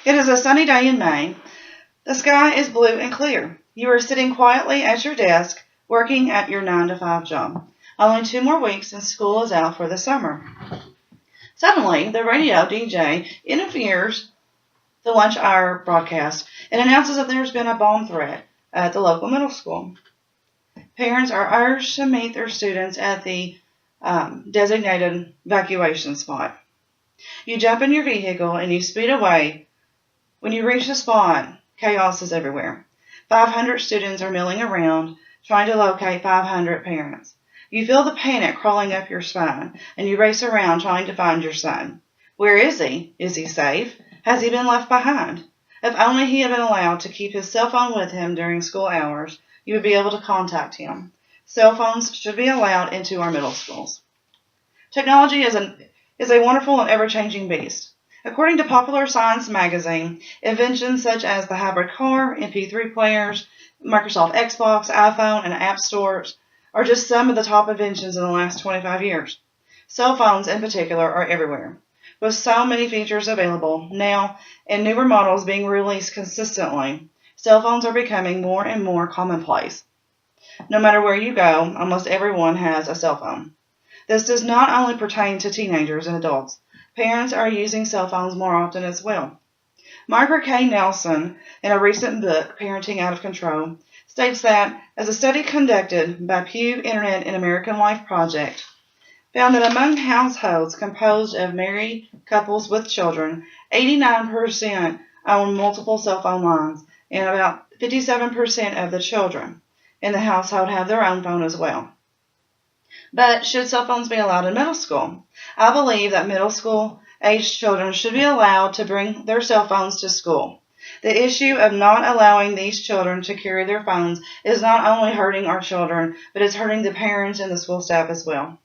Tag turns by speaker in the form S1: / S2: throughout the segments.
S1: It is a sunny day in May. The sky is blue and clear. You are sitting quietly at your desk, working at your 9 to 5 job. Only 2 more weeks and school is out for the summer. Suddenly, the radio DJ interferes the lunch hour broadcast and announces that there's been a bomb threat at the local middle school. Parents are urged to meet their students at the designated evacuation spot. You jump in your vehicle and you speed away. When you reach the spot, chaos is everywhere. 500 students are milling around, trying to locate 500 parents. You feel the panic crawling up your spine, and you race around trying to find your son. Where is he? Is he safe? Has he been left behind? If only he had been allowed to keep his cell phone with him during school hours, you would be able to contact him. Cell phones should be allowed into our middle schools. Technology is a wonderful and ever-changing beast. According to Popular Science magazine, inventions such as the hybrid car, MP3 players, Microsoft Xbox, iPhone, and app stores are just some of the top inventions in the last 25 years. Cell phones in particular are everywhere. With so many features available now and newer models being released consistently, cell phones are becoming more and more commonplace. No matter where you go, almost everyone has a cell phone. This does not only pertain to teenagers and adults. Parents are using cell phones more often as well. Margaret K. Nelson, in a recent book, Parenting Out of Control, states that, as a study conducted by Pew Internet and American Life Project, found that among households composed of married couples with children, 89% own multiple cell phone lines, and about 57% of the children in the household have their own phone as well. But should cell phones be allowed in middle school? I believe that middle school aged children should be allowed to bring their cell phones to school. The issue of not allowing these children to carry their phones is not only hurting our children, but it's hurting the parents and the school staff as well.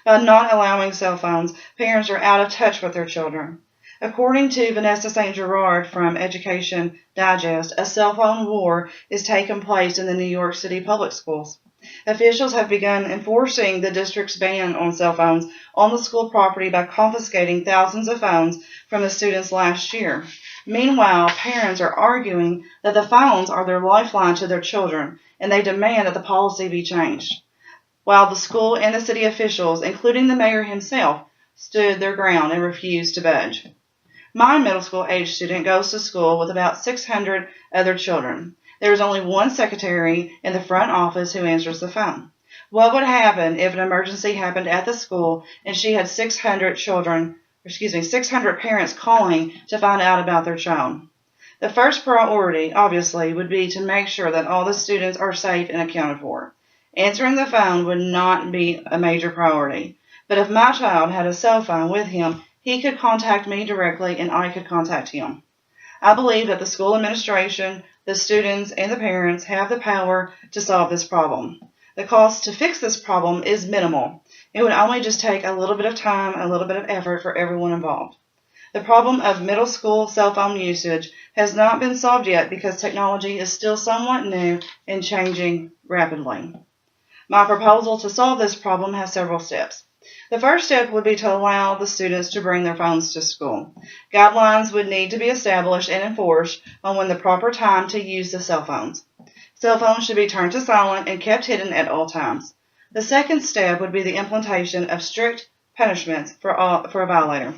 S1: By not allowing cell phones, parents are out of touch with their children. According to Vanessa St. Gerard from Education Digest, a cell phone war is taking place in the New York City public schools. Officials have begun enforcing the district's ban on cell phones on the school property by confiscating thousands of phones from the students last year. Meanwhile, parents are arguing that the phones are their lifeline to their children, and they demand that the policy be changed. While the school and the city officials, including the mayor himself, stood their ground and refused to budge. My middle school age student goes to school with about 600 other children. There is only one secretary in the front office who answers the phone. What would happen if an emergency happened at the school and she had 600 parents calling to find out about their child? The first priority, obviously, would be to make sure that all the students are safe and accounted for. Answering the phone would not be a major priority. But if my child had a cell phone with him, he could contact me directly and I could contact him. I believe that the school administration, the students, and the parents have the power to solve this problem. The cost to fix this problem is minimal. It would only just take a little bit of time and a little bit of effort for everyone involved. The problem of middle school cell phone usage has not been solved yet because technology is still somewhat new and changing rapidly. My proposal to solve this problem has several steps. The first step would be to allow the students to bring their phones to school. Guidelines would need to be established and enforced on when the proper time to use the cell phones. Cell phones should be turned to silent and kept hidden at all times. The second step would be the implementation of strict punishments for a violator.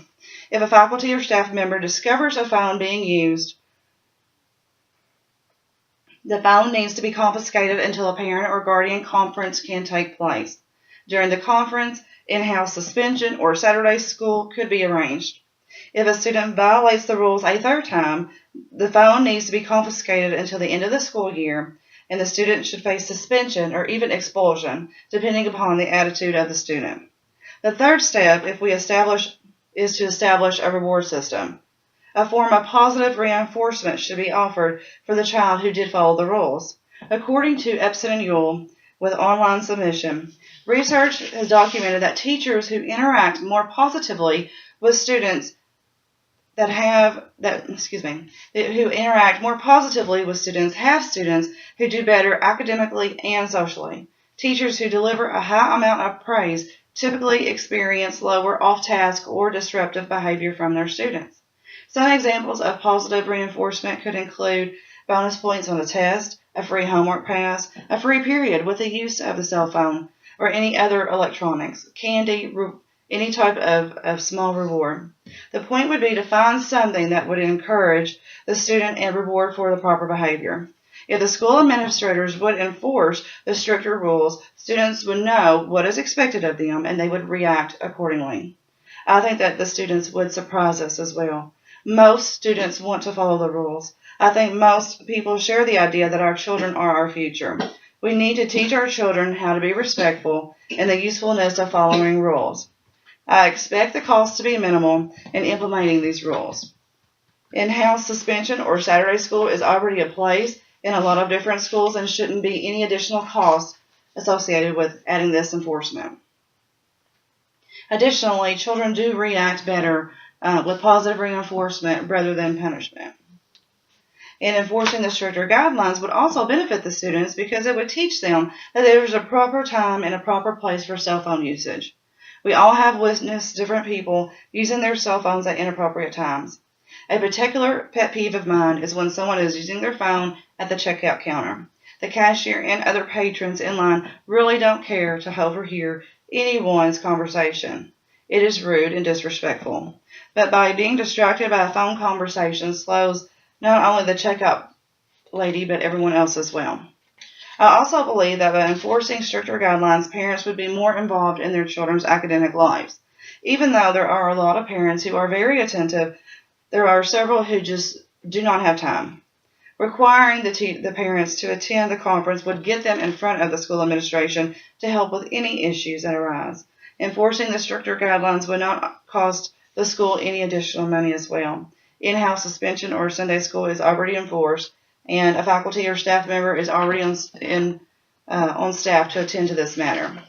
S1: If a faculty or staff member discovers a phone being used, the phone needs to be confiscated until a parent or guardian conference can take place. During the conference, in-house suspension or Saturday school could be arranged. If a student violates the rules a third time, the phone needs to be confiscated until the end of the school year, and the student should face suspension or even expulsion, depending upon the attitude of the student. The third step, is to establish a reward system. A form of positive reinforcement should be offered for the child who did follow the rules. According to Epson and Ewell, with online submission, research has documented that teachers who interact more positively with students have students who do better academically and socially. Teachers who deliver a high amount of praise typically experience lower off-task or disruptive behavior from their students. Some examples of positive reinforcement could include bonus points on a test, a free homework pass, a free period with the use of the cell phone, or any other electronics, candy, any type of small reward. The point would be to find something that would encourage the student and reward for the proper behavior. If the school administrators would enforce the stricter rules, students would know what is expected of them and they would react accordingly. I think that the students would surprise us as well. Most students want to follow the rules. I think most people share the idea that our children are our future. We need to teach our children how to be respectful and the usefulness of following rules. I expect the cost to be minimal in implementing these rules. In-house suspension or Saturday school is already in place in a lot of different schools and shouldn't be any additional cost associated with adding this enforcement. Additionally, children do react better with positive reinforcement rather than punishment. And enforcing the stricter guidelines would also benefit the students because it would teach them that there is a proper time and a proper place for cell phone usage. We all have witnessed different people using their cell phones at inappropriate times. A particular pet peeve of mine is when someone is using their phone at the checkout counter. The cashier and other patrons in line really don't care to overhear anyone's conversation. It is rude and disrespectful. But by being distracted by a phone conversation slows not only the checkout lady but everyone else as well. I also believe that by enforcing stricter guidelines, parents would be more involved in their children's academic lives. Even though there are a lot of parents who are very attentive, there are several who just do not have time. Requiring the parents to attend the conference would get them in front of the school administration to help with any issues that arise. Enforcing the stricter guidelines would not cost the school any additional money as well. In-house suspension or Sunday school is already enforced, and a faculty or staff member is already on staff to attend to this matter.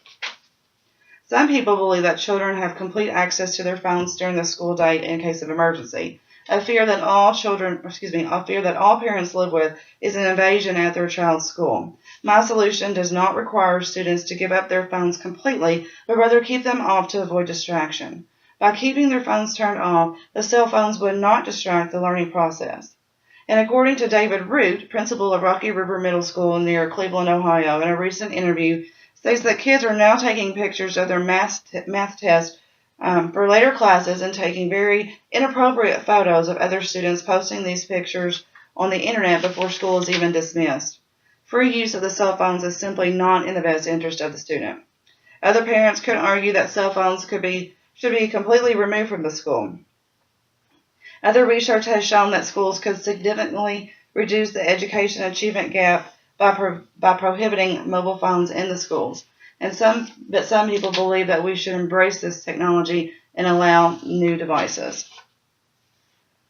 S1: Some people believe that children have complete access to their phones during the school day in case of emergency. A fear that all parents live with is an invasion at their child's school. My solution does not require students to give up their phones completely, but rather keep them off to avoid distraction. By keeping their phones turned off, the cell phones would not distract the learning process. And according to David Root, principal of Rocky River Middle School near Cleveland, Ohio, in a recent interview, states that kids are now taking pictures of their math test for later classes and taking very inappropriate photos of other students, posting these pictures on the internet before school is even dismissed. Free use of the cell phones is simply not in the best interest of the student. Other parents could argue that cell phones should be completely removed from the school. Other research has shown that schools could significantly reduce the education achievement gap by prohibiting mobile phones in the schools. But some people believe that we should embrace this technology and allow new devices.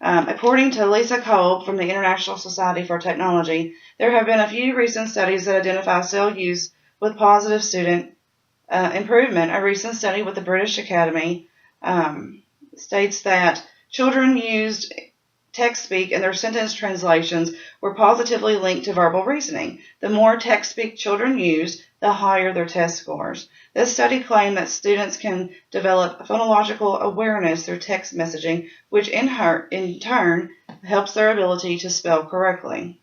S1: According to Lisa Kolb from the International Society for Technology, there have been a few recent studies that identify cell use with positive student improvement. A recent study with the British Academy states that children used text-speak and their sentence translations were positively linked to verbal reasoning. The more text-speak children used, the higher their test scores. This study claimed that students can develop phonological awareness through text messaging, which in turn helps their ability to spell correctly.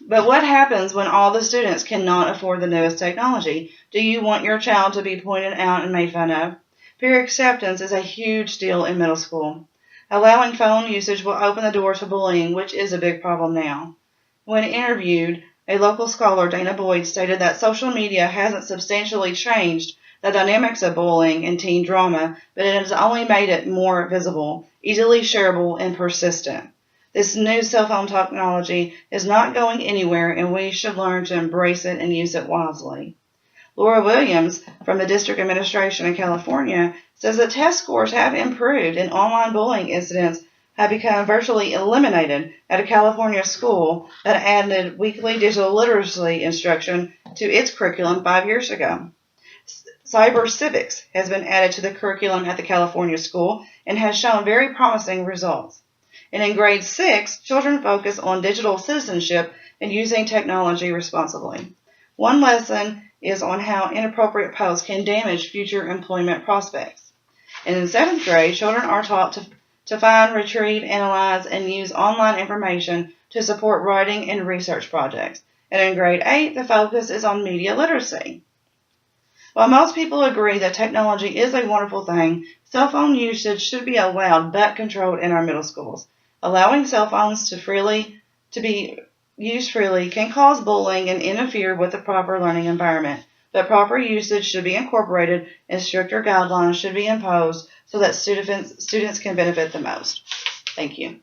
S1: But what happens when all the students cannot afford the newest technology? Do you want your child to be pointed out and made fun of? Peer acceptance is a huge deal in middle school. Allowing phone usage will open the door to bullying, which is a big problem now. When interviewed, a local scholar, Dana Boyd, stated that social media hasn't substantially changed the dynamics of bullying and teen drama, but it has only made it more visible, easily shareable, and persistent. This new cell phone technology is not going anywhere, and we should learn to embrace it and use it wisely. Laura Williams from the District Administration in California says that test scores have improved and online bullying incidents have become virtually eliminated at a California school that added weekly digital literacy instruction to its curriculum 5 years ago. Cyber civics has been added to the curriculum at the California school and has shown very promising results. And in grade 6, children focus on digital citizenship and using technology responsibly. One lesson is on how inappropriate posts can damage future employment prospects. And in 7th grade, children are taught to find, retrieve, analyze, and use online information to support writing and research projects. And in grade 8, the focus is on media literacy. While most people agree that technology is a wonderful thing, cell phone usage should be allowed but controlled in our middle schools. Allowing cell phones to be used freely can cause bullying and interfere with the proper learning environment, but proper usage should be incorporated and stricter guidelines should be imposed so that students can benefit the most. Thank you.